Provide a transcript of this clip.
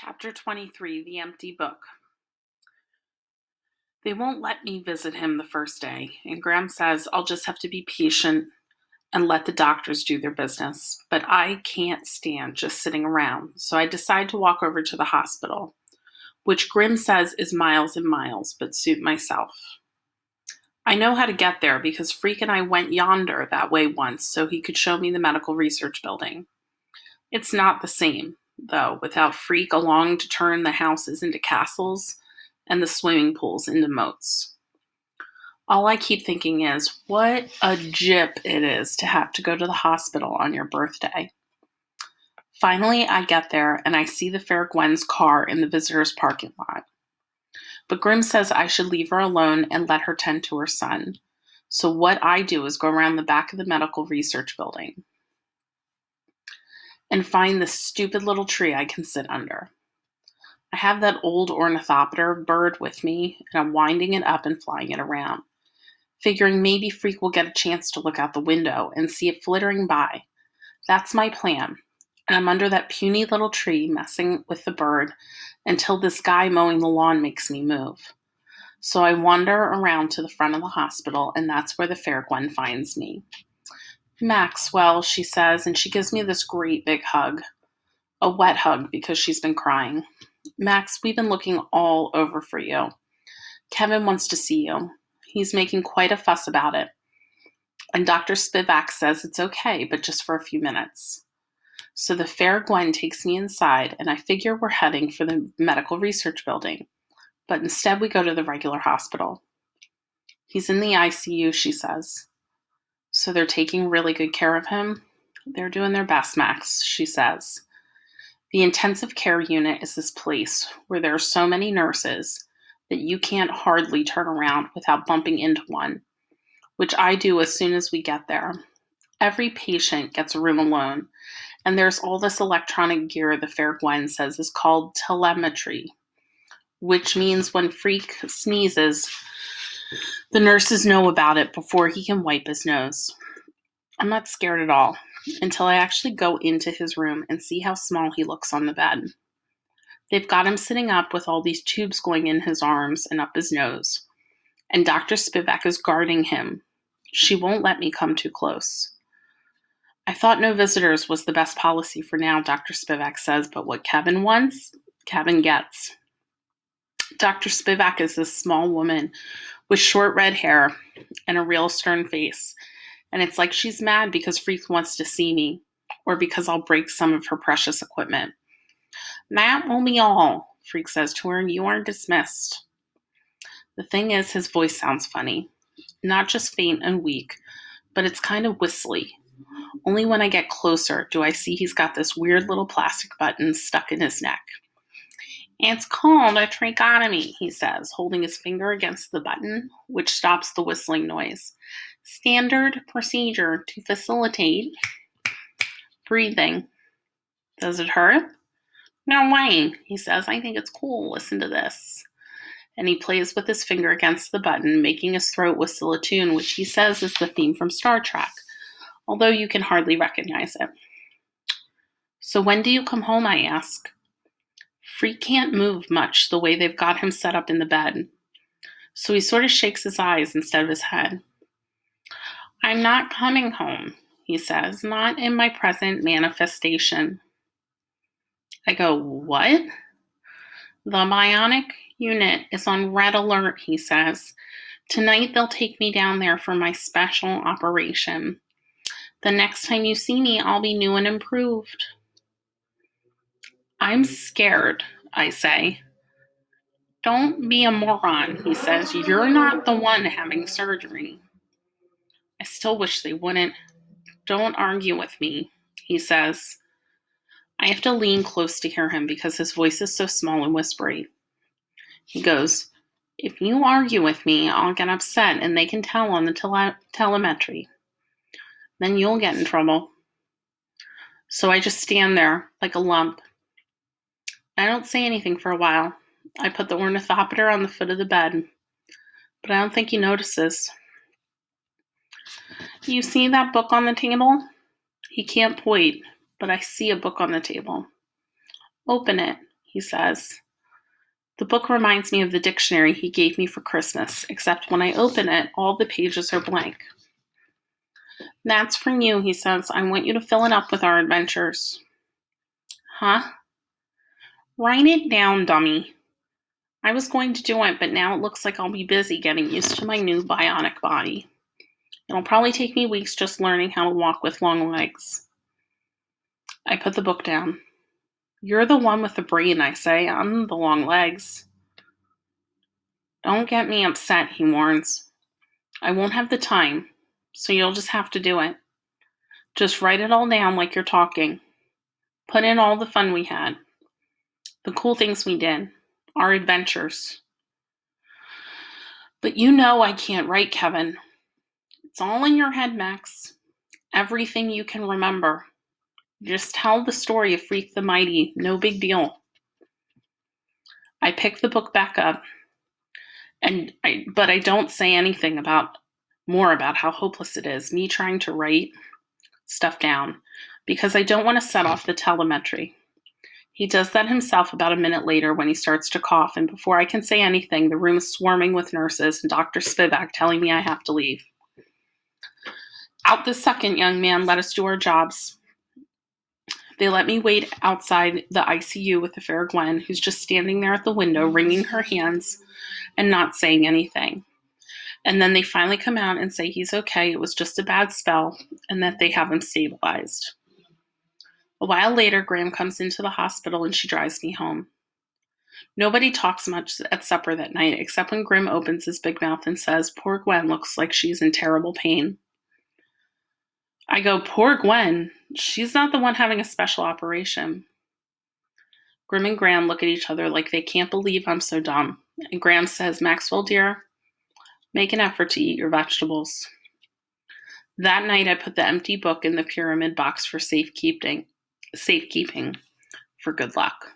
Chapter 23, The Empty Book. They won't let me visit him the first day, and Graham says I'll just have to be patient and let the doctors do their business. But I can't stand just sitting around, so I decide to walk over to the hospital, which Grim says is miles and miles, but suit myself. I know how to get there because Freak and I went yonder that way once so he could show me the medical research building. It's not the same, though, without Freak along to turn the houses into castles and the swimming pools into moats. All I keep thinking is, what a jip it is to have to go to the hospital on your birthday. Finally, I get there and I see the Fair Gwen's car in the visitor's parking lot. But Grim says I should leave her alone and let her tend to her son. So what I do is go around the back of the medical research building and find this stupid little tree I can sit under. I have that old ornithopter bird with me, and I'm winding it up and flying it around, figuring maybe Freak will get a chance to look out the window and see it flittering by. That's my plan, and I'm under that puny little tree messing with the bird until this guy mowing the lawn makes me move. So I wander around to the front of the hospital, and that's where the Fair Gwen finds me. Maxwell, she says, and she gives me this great big hug. A wet hug because she's been crying. Max, we've been looking all over for you. Kevin wants to see you. He's making quite a fuss about it. And Dr. Spivak says it's okay, but just for a few minutes. So the Fair Gwen takes me inside, and I figure we're heading for the medical research building. But instead we go to the regular hospital. He's in the ICU, she says. So they're taking really good care of him? They're doing their best, Max, she says. The intensive care unit is this place where there are so many nurses that you can't hardly turn around without bumping into one, which I do as soon as we get there. Every patient gets a room alone, and there's all this electronic gear the Fair Gwen says is called telemetry, which means when Freak sneezes, the nurses know about it before he can wipe his nose. I'm not scared at all until I actually go into his room and see how small he looks on the bed. They've got him sitting up with all these tubes going in his arms and up his nose. And Dr. Spivak is guarding him. She won't let me come too close. I thought no visitors was the best policy for now, Dr. Spivak says, but what Kevin wants, Kevin gets. Dr. Spivak is this small woman with short red hair and a real stern face. And it's like she's mad because Freak wants to see me, or because I'll break some of her precious equipment. That will be all, Freak says to her, and you are dismissed. The thing is, his voice sounds funny. Not just faint and weak, but it's kind of whistly. Only when I get closer do I see he's got this weird little plastic button stuck in his neck. It's called a tracheotomy, he says, holding his finger against the button, which stops the whistling noise. Standard procedure to facilitate breathing. Does it hurt? No way, he says. I think it's cool. Listen to this. And he plays with his finger against the button, making his throat whistle a tune, which he says is the theme from Star Trek, although you can hardly recognize it. So when do you come home, I ask. Freak can't move much the way they've got him set up in the bed. So he sort of shakes his eyes instead of his head. I'm not coming home, he says, not in my present manifestation. I go, what? The bionic unit is on red alert, he says. Tonight they'll take me down there for my special operation. The next time you see me, I'll be new and improved. I'm scared, I say. Don't be a moron, he says. You're not the one having surgery. I still wish they wouldn't. Don't argue with me, he says. I have to lean close to hear him because his voice is so small and whispery. He goes, if you argue with me, I'll get upset and they can tell on the telemetry. Then you'll get in trouble. So I just stand there like a lump. I don't say anything for a while. I put the ornithopter on the foot of the bed, but I don't think he notices. You see that book on the table? He can't point, but I see a book on the table. Open it, he says. The book reminds me of the dictionary he gave me for Christmas, except when I open it, all the pages are blank. That's from you, he says. I want you to fill it up with our adventures. Huh? Write it down, dummy. I was going to do it, but now it looks like I'll be busy getting used to my new bionic body. It'll probably take me weeks just learning how to walk with long legs. I put the book down. You're the one with the brain, I say. I'm the long legs. Don't get me upset, he warns. I won't have the time, so you'll just have to do it. Just write it all down like you're talking. Put in all the fun we had. The cool things we did. Our adventures. But you know I can't write, Kevin. It's all in your head, Max. Everything you can remember. Just tell the story of Freak the Mighty. No big deal. I pick the book back up, but I don't say anything more about how hopeless it is, me trying to write stuff down, because I don't want to set off the telemetry. He does that himself about a minute later when he starts to cough, and before I can say anything, the room is swarming with nurses and Dr. Spivak telling me I have to leave. Out this second, young man. Let us do our jobs. They let me wait outside the ICU with the fair Gwen, who's just standing there at the window, wringing her hands and not saying anything. And then they finally come out and say he's okay, it was just a bad spell, and that they have him stabilized. A while later, Graham comes into the hospital and she drives me home. Nobody talks much at supper that night, except when Grim opens his big mouth and says, "Poor Gwen looks like she's in terrible pain." I go, "Poor Gwen? She's not the one having a special operation." Grim and Graham look at each other like they can't believe I'm so dumb. And Graham says, "Maxwell, dear, make an effort to eat your vegetables." That night, I put the empty book in the pyramid box for safekeeping, for good luck.